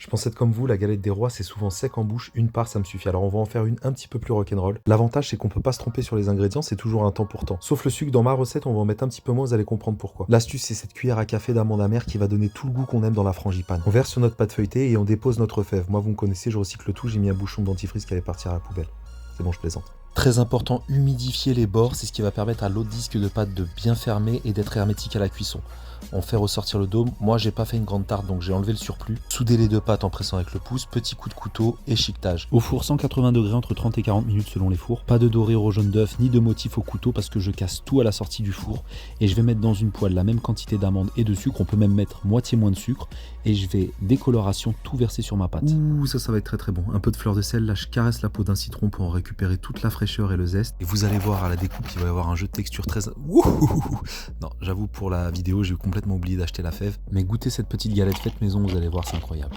pense être comme vous, la galette des rois c'est souvent sec en bouche, une part ça me suffit. Alors on va en faire une un petit peu plus rock'n'roll. L'avantage c'est qu'on peut pas se tromper sur les ingrédients, c'est toujours un temps pour temps. Sauf le sucre, dans ma recette on va en mettre un petit peu moins, vous allez comprendre pourquoi. L'astuce c'est cette cuillère à café d'amande amère qui va donner tout le goût qu'on aime dans la frangipane. On verse sur notre pâte feuilletée et on dépose notre fève. Moi vous me connaissez, je recycle tout, j'ai mis un bouchon de dentifrice qui allait partir à la poubelle. C'est bon, je plaisante. Très important, humidifier les bords, c'est ce qui va permettre à l'autre disque de pâte de bien fermer et d'être hermétique à la cuisson. On fait ressortir le dôme, moi j'ai pas fait une grande tarte donc j'ai enlevé le surplus. Soudez les deux pâtes en pressant avec le pouce, petit coup de couteau, échiquetage. Au four 180 degrés entre 30 et 40 minutes selon les fours. Pas de dorure au jaune d'œuf ni de motif au couteau parce que je casse tout à la sortie du four. Et je vais mettre dans une poêle la même quantité d'amandes et de sucre, on peut même mettre moitié moins de sucre. Et je vais décoloration tout verser sur ma pâte. Ouh, ça va être très très bon. Un peu de fleur de sel, là je caresse la peau d'un citron pour en récupérer toute la fraîcheur et le zeste. Et vous allez voir à la découpe, il va y avoir un jeu de texture très... Ouh, non, j'avoue pour la vidéo, j'ai complètement oublié d'acheter la fève. Mais goûtez cette petite galette faite maison, vous allez voir, c'est incroyable.